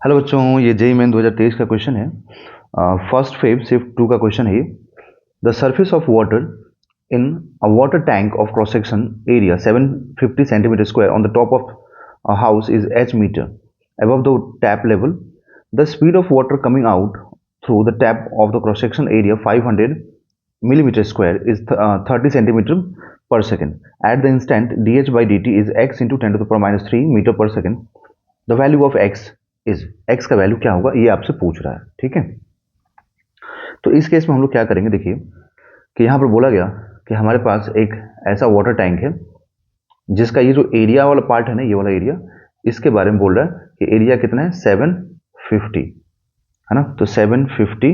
Hello बच्चों, ये JEE main 2023 का क्वेश्चन है। फर्स्ट फेब शिफ्ट 2 का क्वेश्चन है। The surface of water in a water tank of cross section area 750 centimetre square on the top of a house is h meter above the tap level. The speed of water coming out through the tap of the cross section area 500 millimeter square is 30 centimeter per second. At the instant dh by dt is x into 10 to the power minus 3 meter per second. The value of x is x का value क्या होगा, ये आपसे पूछ रहा है। ठीक है, तो इस केस में हम लोग क्या करेंगे, देखिए कि यहाँ पर बोला गया कि हमारे पास एक ऐसा वाटर टैंक है जिसका ये जो एरिया वाला पार्ट है ना, ये वाला एरिया, इसके बारे में बोल रहा है कि एरिया कितना है 750 है ना। तो 750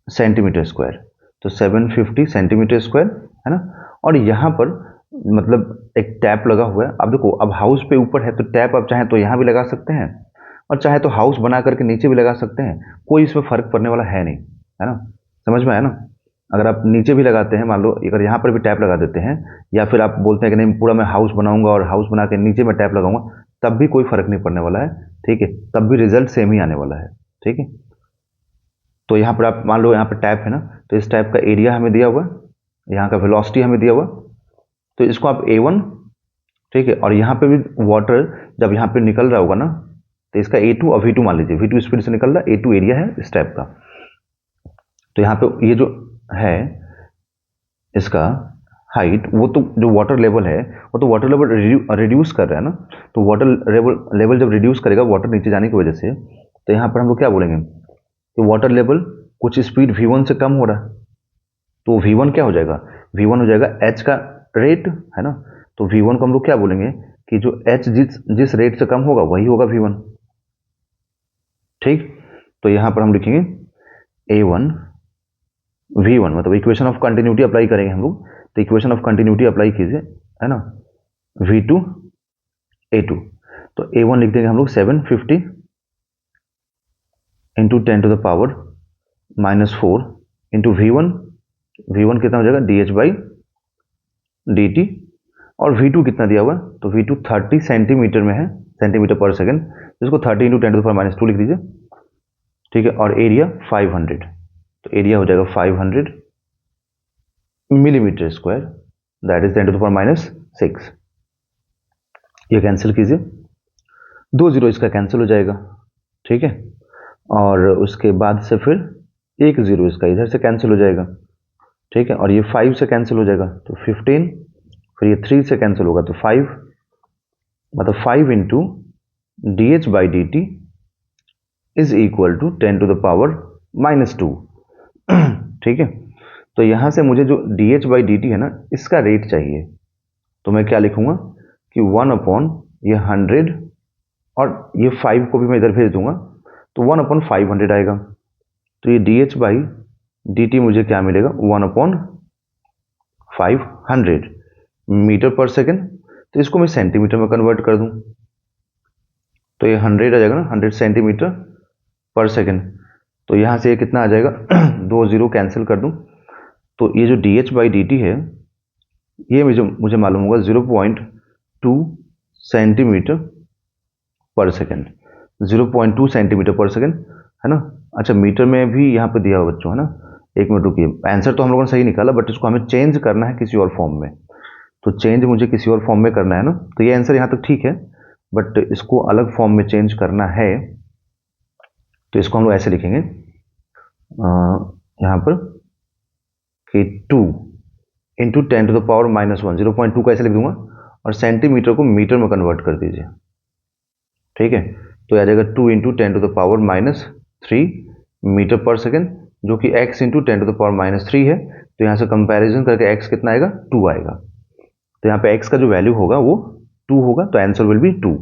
सेंटीमीटर स्क्वायर, तो 750 सेंटीमीटर स्क्वायर है ना। और यहाँ पर मतलब एक टैप लगा हुआ है। अब देखो, अब हाउस पे ऊपर है तो टैप आप चाहे तो यहाँ भी लगा सकते हैं और चाहे तो हाउस बना करके नीचे भी लगा सकते हैं, कोई इसमें फर्क पड़ने वाला है नहीं, है ना। समझ में आया ना। अगर आप नीचे भी लगाते हैं, मान लो अगर यहाँ पर भी टैप लगा देते हैं, या फिर आप बोलते हैं कि नहीं पूरा मैं हाउस बनाऊंगा और हाउस बना के नीचे में टैप लगाऊंगा, तब भी कोई फर्क नहीं पड़ने वाला है। ठीक है, तब भी रिजल्ट सेम ही आने वाला है। ठीक है, तो यहाँ पर आप मान लो यहाँ पर टैप है ना, तो इस टैप का एरिया हमें दिया हुआ, यहाँ का वेलोसिटी हमें दिया हुआ, तो इसको आप A1, ठीक है, और यहाँ पे भी वाटर जब यहाँ पे निकल रहा होगा ना, तो इसका A2 और V2 मान लीजिए, V2 स्पीड से निकल रहा है, A2 एरिया है इस टाइप का। तो यहाँ पे ये जो है इसका हाइट, वो तो जो वाटर लेवल है वो तो वाटर लेवल रिड्यूस कर रहा है ना। तो वाटर लेवल जब रिड्यूस करेगा वाटर नीचे जाने की वजह से, तो यहाँ पर हम लोग क्या बोलेंगे कि वाटर लेवल कुछ स्पीड V1 से कम हो रहा है, तो V1 क्या हो जाएगा, V1 हो जाएगा h का रेट, है ना। तो V1 को हम लोग क्या बोलेंगे कि जो h जिस रेट से कम होगा वही होगा V1। ठीक, तो यहाँ पर हम लिखेंगे A1 V1, मतलब इक्वेशन ऑफ कंटिन्यूटी अप्लाई करेंगे हम लोग। तो इक्वेशन ऑफ कंटिन्यूटी अप्लाई कीजिए, है ना, V2 A2। तो A1 लिख देंगे हम लोग 750 into 10 to the power -4 into V1 कितना हो जाएगा DH बाई DT, और V2 कितना दिया हुआ, तो V2 30 सेंटीमीटर में है, सेंटीमीटर पर सेकंड, जिसको 30 इंटू 10 टू द पावर -2 लिख दीजिए। ठीक है, और एरिया 500, तो एरिया हो जाएगा 500 millimeter square, that is 10 to the power -6। ये कैंसिल कीजिए, 2 जीरो इसका कैंसिल हो जाएगा। ठीक है, और उसके बाद से फिर 1 जीरो इसका इधर से कैंसिल हो जाएगा। ठीक है, और ये 5 से कैंसिल हो जाएगा तो 15, फिर ये 3 से कैंसिल होगा तो 5, मतलब 5 into DH by DT is equal to 10 to the power -2। ठीक है, तो यहां से मुझे जो DH बाई DT है ना, इसका रेट चाहिए, तो मैं क्या लिखूंगा कि 1 अपॉन ये 100, और ये 5 को भी मैं इधर भेज दूंगा, तो 1 अपॉन 500 आएगा। तो ये DH बाई DT मुझे क्या मिलेगा, 1 अपॉन 500 मीटर पर सेकेंड। तो इसको मैं सेंटीमीटर में कन्वर्ट कर दूं, तो ये 100 आ जाएगा ना, 100 सेंटीमीटर पर सेकेंड। तो यहाँ से ये कितना आ जाएगा 2 जीरो कैंसिल कर दूं, तो ये जो DH बाई DT है ये मुझे मालूम होगा 0.2 सेंटीमीटर पर सेकेंड, 0.2 सेंटीमीटर पर सेकेंड, है ना। अच्छा, मीटर में भी यहाँ पे दिया हुआ बच्चों, है ना। एक मिनट रुकिए, आंसर तो हम लोगों ने सही निकाला, बट इसको हमें चेंज करना है किसी और फॉर्म में, तो चेंज मुझे किसी और फॉर्म में करना है ना। तो ये आंसर यहाँ तक ठीक है, बट इसको अलग फॉर्म में चेंज करना है, तो इसको हम लोग ऐसे लिखेंगे यहाँ पर कि 2 इंटू 10 टू द पावर -1, 0.2 को ऐसे लिख दूंगा, और सेंटीमीटर को मीटर में कन्वर्ट कर दीजिए। ठीक है, तो आ जाएगा 2 into 10 to the power -3 metre per second, जो कि x into 10 to the power -3 है। तो यहाँ से कंपैरिजन करके x कितना आएगा, 2 आएगा। तो यहाँ पे x का जो वैल्यू होगा वो 2 होगा, तो आंसर विल बी 2।